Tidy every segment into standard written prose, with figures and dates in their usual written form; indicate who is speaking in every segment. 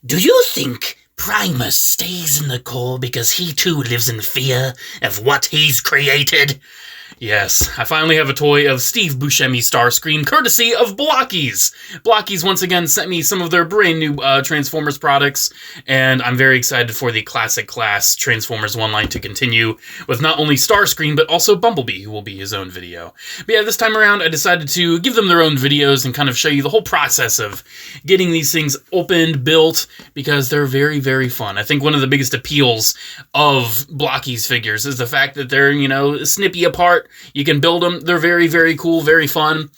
Speaker 1: Do you think Primus stays in the core because he too lives in fear of what he's created? Yes, I finally have a toy of Steve Buscemi Starscream, courtesy of Blokees. Blokees once again sent me some of their brand new Transformers products, and I'm very excited for the Classic Class Transformers 1 line to continue with not only Starscream, but also Bumblebee, who will be his own video. But yeah, this time around, I decided to give them their own videos and kind of show you the whole process of getting these things opened, built, because they're very, very fun. I think one of the biggest appeals of Blokees figures is the fact that they're, snippy apart. You can build them. They're very, very cool, very fun.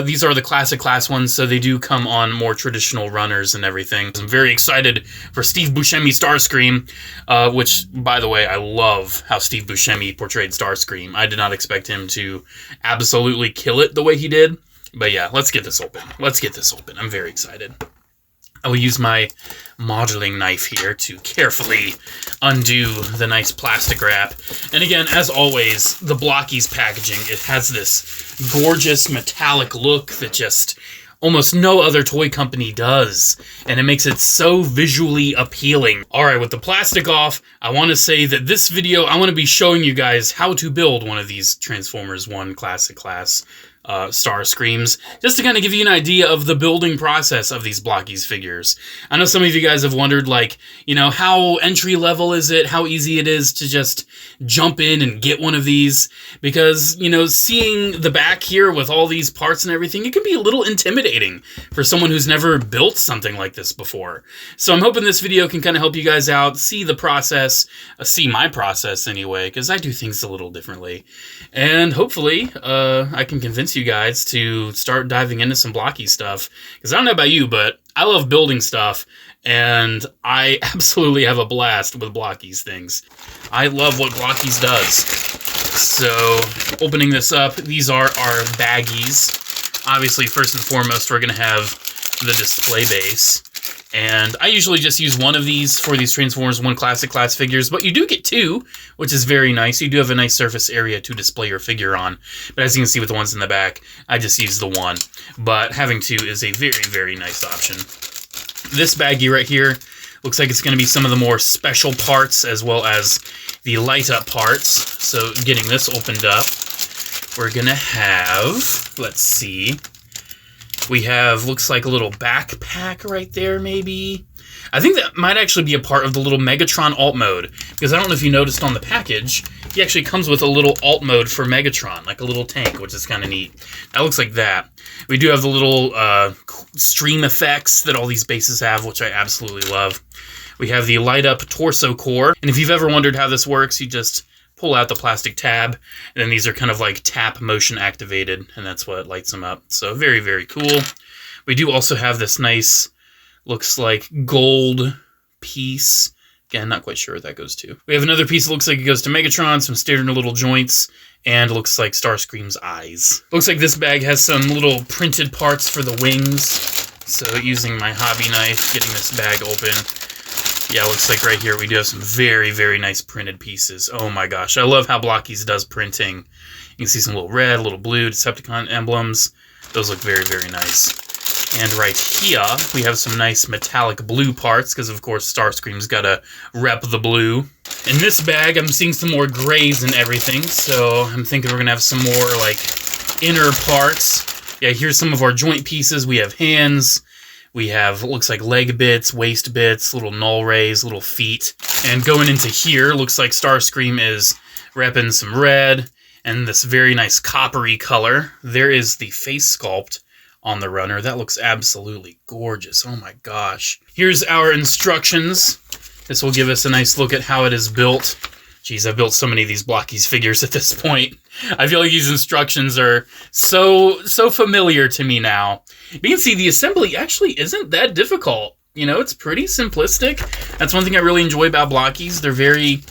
Speaker 1: These are the Classic Class ones, so they do come on more traditional runners and everything. I'm very excited for Steve Buscemi Starscream, which, by the way, I love how Steve Buscemi portrayed Starscream. I did not expect him to absolutely kill it the way he did. But yeah, let's get this open. I'm very excited. I will use my modeling knife here to carefully undo the nice plastic wrap. And again, as always, the Blokees packaging, it has this gorgeous metallic look that just almost no other toy company does. And it makes it so visually appealing. Alright, with the plastic off, I want to say that this video, I want to be showing you guys how to build one of these Transformers 1 Classic Class Starscreams, just to kind of give you an idea of the building process of these Blokees figures. I know some of you guys have wondered, how entry level is it? How easy it is to just jump in and get one of these? Because, seeing the back here with all these parts and everything, it can be a little intimidating for someone who's never built something like this before. So I'm hoping this video can kind of help you guys out, see the process, see my process anyway, because I do things a little differently. And hopefully, I can convince you guys to start diving into some Blokees stuff, because I don't know about you, but I love building stuff, and I absolutely have a blast with Blokees things. I love what Blokees does. So, opening this up, these are our baggies. Obviously, first and foremost, we're going to have the display base. And I usually just use one of these for these Transformers 1 Classic Class figures, but you do get two, which is very nice. You do have a nice surface area to display your figure on. But as you can see with the ones in the back, I just use the one. But having two is a very, very nice option. This baggie right here looks like it's going to be some of the more special parts as well as the light-up parts. So getting this opened up, we're going to have, let's see, we have, looks like a little backpack right there, maybe. I think that might actually be a part of the little Megatron alt mode, because I don't know if you noticed on the package, he actually comes with a little alt mode for Megatron, like a little tank, which is kind of neat. That looks like that. We do have the little stream effects that all these bases have, which I absolutely love. We have the light-up torso core, and if you've ever wondered how this works, you just pull out the plastic tab, and then these are kind of like tap motion activated, and that's what lights them up. So very, very cool. We do also have this nice, looks like gold piece. Again, not quite sure what that goes to. We have another piece that looks like it goes to Megatron, some standard little joints, and looks like Starscream's eyes. Looks like this bag has some little printed parts for the wings. So using my hobby knife, getting this bag open. Yeah, looks like right here we do have some very, very nice printed pieces. Oh my gosh, I love how Blokees does printing. You can see some little red, little blue Decepticon emblems. Those look very, very nice. And right here, we have some nice metallic blue parts, because of course Starscream's got to rep the blue. In this bag, I'm seeing some more grays and everything, so I'm thinking we're going to have some more, inner parts. Yeah, here's some of our joint pieces. We have hands. We have, looks like leg bits, waist bits, little null rays, little feet. And going into here, looks like Starscream is repping some red and this very nice coppery color. There is the face sculpt on the runner. That looks absolutely gorgeous. Oh my gosh. Here's our instructions. This will give us a nice look at how it is built. Geez, I've built so many of these Blokees figures at this point. I feel like these instructions are so familiar to me now. You can see the assembly actually isn't that difficult. It's pretty simplistic. That's one thing I really enjoy about Blokees. They're very,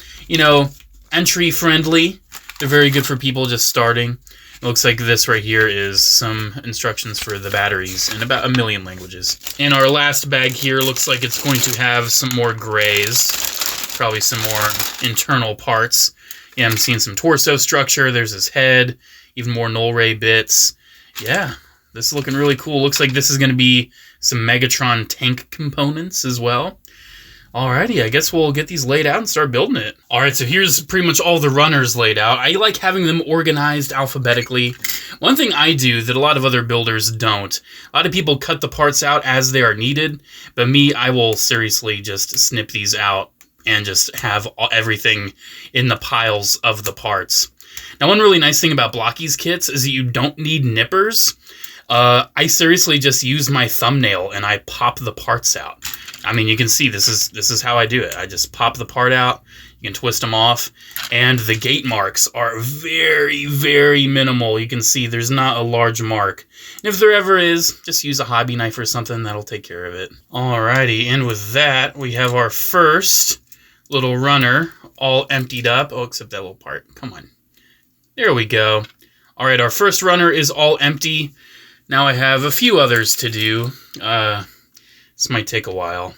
Speaker 1: entry friendly. They're very good for people just starting. It looks like this right here is some instructions for the batteries in about 1 million languages. And our last bag here looks like it's going to have some more grays. Probably some more internal parts. Yeah, I'm seeing some torso structure. There's his head. Even more null ray bits. Yeah, this is looking really cool. Looks like this is going to be some Megatron tank components as well. Alrighty, I guess we'll get these laid out and start building it. Alright, so here's pretty much all the runners laid out. I like having them organized alphabetically. One thing I do that a lot of other builders don't, a lot of people cut the parts out as they are needed, but me, I will seriously just snip these out and just have everything in the piles of the parts. Now, one really nice thing about Blokees kits is that you don't need nippers. I seriously just use my thumbnail and I pop the parts out. I mean, you can see this is how I do it. I just pop the part out, you can twist them off, and the gate marks are very, very minimal. You can see there's not a large mark. And if there ever is, just use a hobby knife or something, that'll take care of it. Alrighty, and with that, we have our first little runner all emptied up. Oh, except that little part. Come on. There we go. Alright, our first runner is all empty. Now I have a few others to do. This might take a while.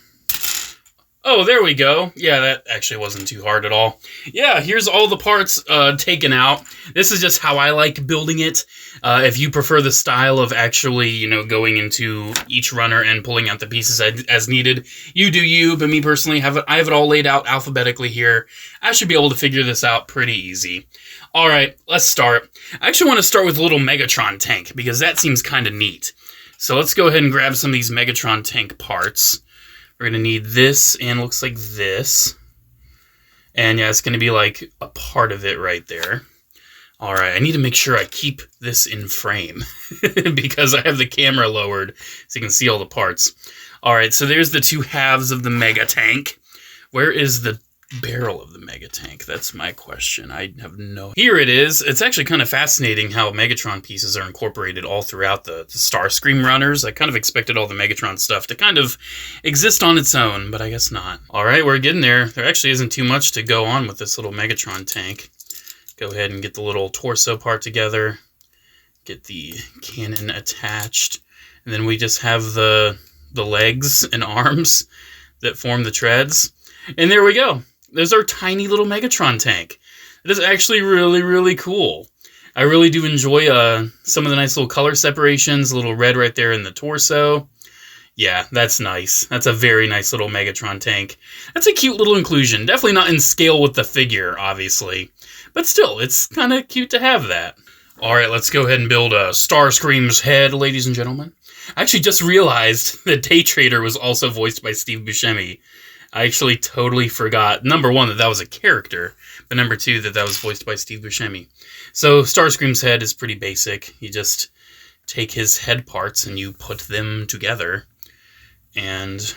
Speaker 1: Oh, there we go. Yeah, that actually wasn't too hard at all. Yeah, here's all the parts taken out. This is just how I like building it. If you prefer the style of actually, you know, going into each runner and pulling out the pieces as needed, you do you. But me personally, I have it all laid out alphabetically here. I should be able to figure this out pretty easy. All right, let's start. I actually want to start with a little Megatron tank because that seems kind of neat. So let's go ahead and grab some of these Megatron tank parts. We're going to need this, and looks like this. And yeah, it's going to be like a part of it right there. All right, I need to make sure I keep this in frame because I have the camera lowered so you can see all the parts. All right, so there's the two halves of the Mega Tank. Where is the barrel of the Mega Tank? That's my question. I have no... Here it is. It's actually kind of fascinating how Megatron pieces are incorporated all throughout the Starscream runners. I kind of expected all the Megatron stuff to kind of exist on its own, but I guess not. All right, we're getting there. There actually isn't too much to go on with this little Megatron tank. Go ahead and get the little torso part together. Get the cannon attached. And then we just have the legs and arms that form the treads. And there we go. There's our tiny little Megatron tank. It is actually really, really cool. I really do enjoy some of the nice little color separations. A little red right there in the torso. Yeah, that's nice. That's a very nice little Megatron tank. That's a cute little inclusion. Definitely not in scale with the figure, obviously. But still, it's kind of cute to have that. Alright, let's go ahead and build Starscream's head, ladies and gentlemen. I actually just realized that Day Trader was also voiced by Steve Buscemi. I actually totally forgot, number one, that was a character, but number two, that was voiced by Steve Buscemi. So Starscream's head is pretty basic. You just take his head parts and you put them together, and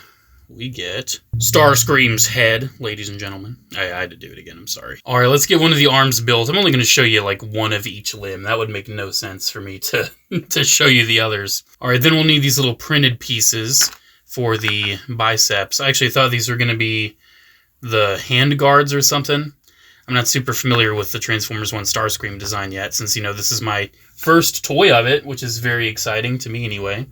Speaker 1: we get Starscream's head, ladies and gentlemen. I had to do it again, I'm sorry. All right, let's get one of the arms built. I'm only going to show you like one of each limb. That would make no sense for me to, to show you the others. All right, then we'll need these little printed pieces for the biceps. I actually thought these were going to be the hand guards or something. I'm not super familiar with the Transformers 1 Starscream design yet, since, you know, this is my first toy of it, which is very exciting to me anyway.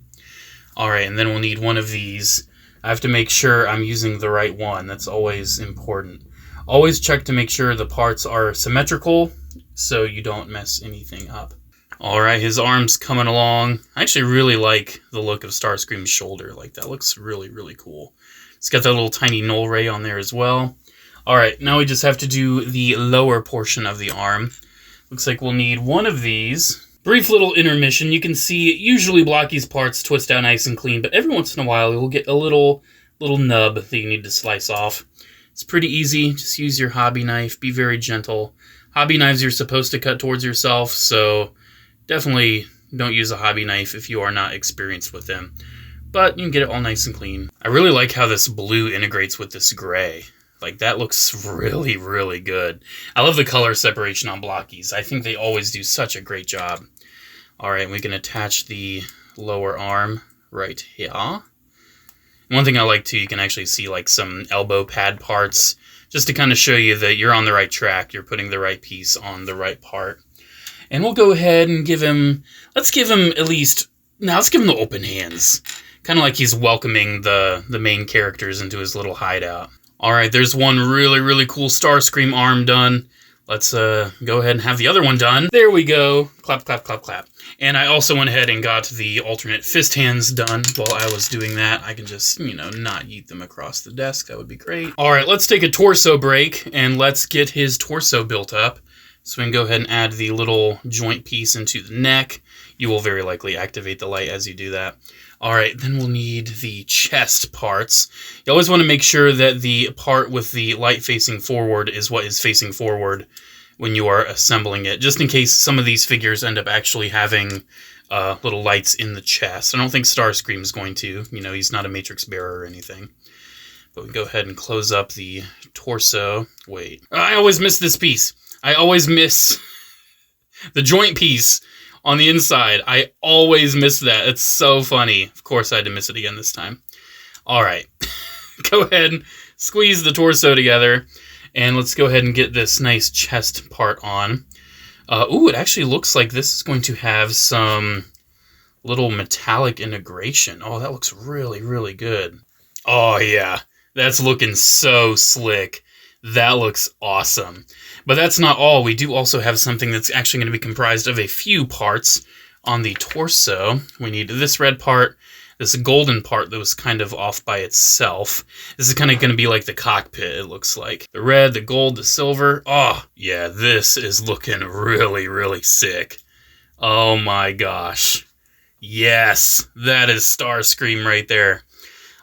Speaker 1: Alright, and then we'll need one of these. I have to make sure I'm using the right one. That's always important. Always check to make sure the parts are symmetrical so you don't mess anything up. Alright, his arm's coming along. I actually really like the look of Starscream's shoulder. Like, that looks really, really cool. It's got that little tiny null ray on there as well. Alright, now we just have to do the lower portion of the arm. Looks like we'll need one of these. Brief little intermission. You can see usually Blokees parts twist out nice and clean, but every once in a while you'll get a little nub that you need to slice off. It's pretty easy. Just use your hobby knife. Be very gentle. Hobby knives you're supposed to cut towards yourself, so definitely don't use a hobby knife if you are not experienced with them. But you can get it all nice and clean. I really like how this blue integrates with this gray. Like, that looks really, really good. I love the color separation on Blokees. I think they always do such a great job. Alright, we can attach the lower arm right here. One thing I like too, you can actually see like some elbow pad parts, just to kind of show you that you're on the right track, you're putting the right piece on the right part. And we'll go ahead and give him, let's give him the open hands. Kind of like he's welcoming the main characters into his little hideout. Alright, there's one really, really cool Starscream arm done. let's go ahead and have the other one done. There we go. Clap, clap, clap, clap. And I also went ahead and got the alternate fist hands done. While I was doing that, I can just, you know, not yeet them across the desk. That would be great. All right, let's take a torso break, and let's get his torso built up. So we can go ahead and add the little joint piece into the neck. You will very likely activate the light as you do that. All right, then we'll need the chest parts. You always want to make sure that the part with the light facing forward is what is facing forward when you are assembling it, just in case some of these figures end up actually having little lights in the chest. I don't think Starscream is going to. You know, he's not a matrix bearer or anything. But we go ahead and close up the torso. Wait, I always miss this piece. I always miss the joint piece on the inside. I always miss that. It's so funny. Of course, I had to miss it again this time. All right. Go ahead and squeeze the torso together. And let's go ahead and get this nice chest part on. Ooh, it actually looks like this is going to have some little metallic integration. Oh, that looks really, really good. Oh, yeah. That's looking so slick. That looks awesome. But that's not all. We do also have something that's actually going to be comprised of a few parts on the torso. We need this red part, this golden part that was kind of off by itself. This is kind of going to be like the cockpit, it looks like. The red, the gold, the silver. Oh, yeah, this is looking really, really sick. Oh my gosh. Yes, that is Starscream right there.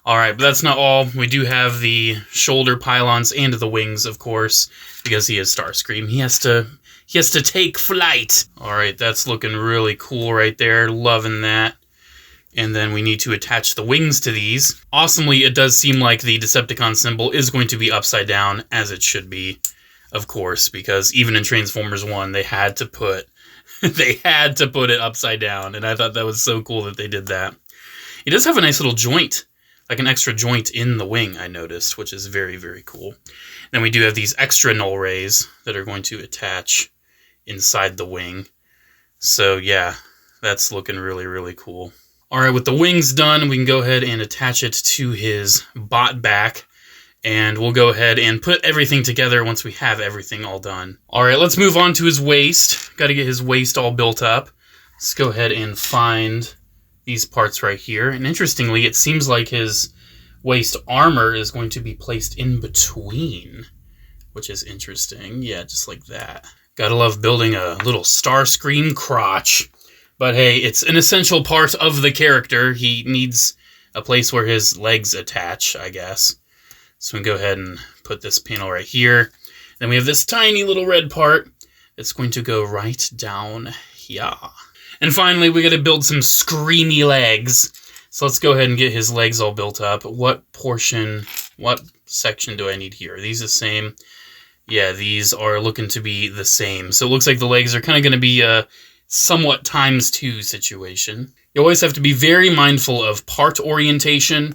Speaker 1: All right, but that's not all. We do have the shoulder pylons and the wings, of course, because he is Starscream. He has to take flight. All right, that's looking really cool right there. Loving that. And then we need to attach the wings to these. Awesomely, it does seem like the Decepticon symbol is going to be upside down, as it should be, of course, because even in Transformers 1, they had to put it upside down, and I thought that was so cool that they did that. It does have a nice little joint, like an extra joint in the wing, I noticed, which is very, very cool. Then we do have these extra null rays that are going to attach inside the wing. So yeah, that's looking really, really cool. All right, with the wings done, we can go ahead and attach it to his bot back. And we'll go ahead and put everything together once we have everything all done. All right, let's move on to his waist. Got to get his waist all built up. Let's go ahead and find these parts right here. And interestingly, it seems like his waist armor is going to be placed in between, which is interesting. Yeah, just like that. Gotta love building a little Starscream crotch. But hey, it's an essential part of the character. He needs a place where his legs attach, I guess. So we can go ahead and put this panel right here. Then we have this tiny little red part that's going to go right down here. And finally, we got to build some screamy legs. So let's go ahead and get his legs all built up. What section do I need here? Are these the same? Yeah, these are looking to be the same. So it looks like the legs are kind of going to be a somewhat ×2 situation. You always have to be very mindful of part orientation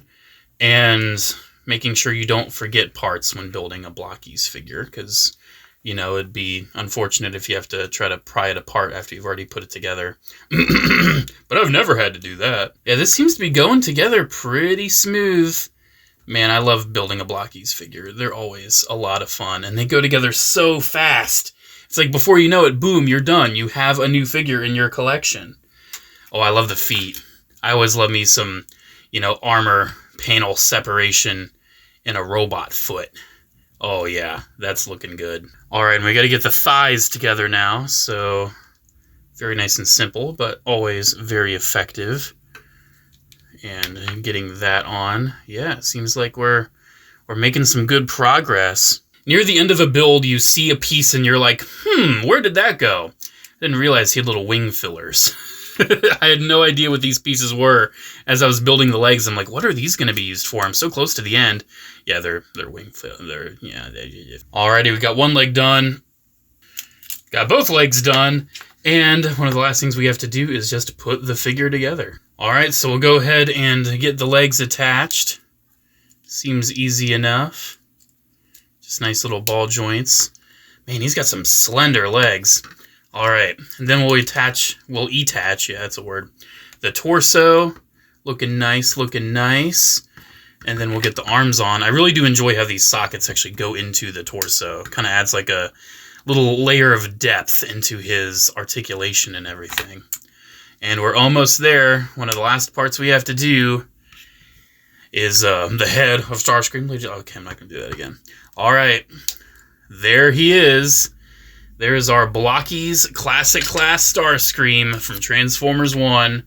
Speaker 1: and making sure you don't forget parts when building a Blokees figure, because, you know, it'd be unfortunate if you have to try to pry it apart after you've already put it together. But I've never had to do that. Yeah, this seems to be going together pretty smooth. Man, I love building a Blokees figure. They're always a lot of fun, and they go together so fast. It's like before you know it, boom, you're done. You have a new figure in your collection. Oh, I love the feet. I always love me some, you know, armor panel separation in a robot foot. Oh yeah, that's looking good. All right, and we got to get the thighs together now. So very nice and simple, but always very effective. And getting that on, yeah, it seems like we're making some good progress. Near the end of a build, you see a piece and you're like, where did that go? Didn't realize he had little wing fillers. I had no idea what these pieces were as I was building the legs. I'm like, what are these going to be used for? I'm so close to the end. Yeah, they're wing fillers. Alrighty, we got one leg done. Got both legs done. And one of the last things we have to do is just put the figure together. Alright, so we'll go ahead and get the legs attached. Seems easy enough. Just nice little ball joints. Man, he's got some slender legs. Alright, and then we'll attach, yeah, that's a word, the torso, looking nice, and then we'll get the arms on. I really do enjoy how these sockets actually go into the torso. Kind of adds like a little layer of depth into his articulation and everything. And we're almost there. One of the last parts we have to do is the head of Starscream. Okay, I'm not going to do that again. All right. There he is. There's our Blokees Classic Class Starscream from Transformers 1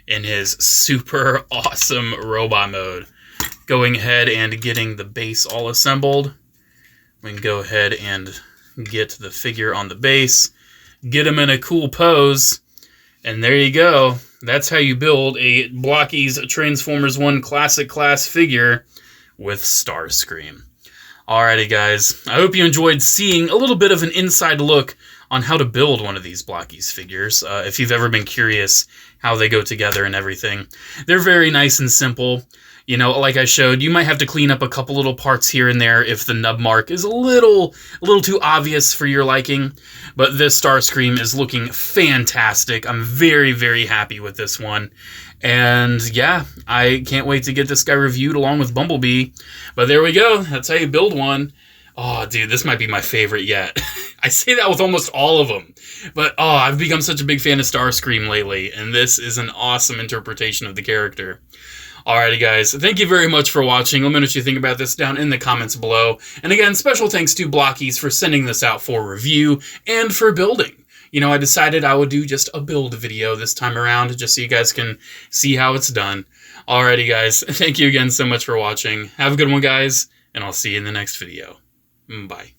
Speaker 1: in his super awesome robot mode. Going ahead and getting the base all assembled. We can go ahead and get the figure on the base. Get him in a cool pose. And there you go. That's how you build a Blokees Transformers 1 Classic Class figure with Starscream. Alrighty, guys. I hope you enjoyed seeing a little bit of an inside look on how to build one of these Blokees figures. If you've ever been curious how they go together and everything. They're very nice and simple. You know, like I showed, you might have to clean up a couple little parts here and there if the nub mark is a little too obvious for your liking. But this Starscream is looking fantastic. I'm very, very happy with this one. And yeah, I can't wait to get this guy reviewed along with Bumblebee. But there we go. That's how you build one. Oh, dude, this might be my favorite yet. I say that with almost all of them. But, oh, I've become such a big fan of Starscream lately. And this is an awesome interpretation of the character. Alrighty, guys. Thank you very much for watching. Let me know what you think about this down in the comments below. And again, special thanks to Blokees for sending this out for review and for building. You know, I decided I would do just a build video this time around, just so you guys can see how it's done. Alrighty, guys. Thank you again so much for watching. Have a good one, guys, and I'll see you in the next video. Bye.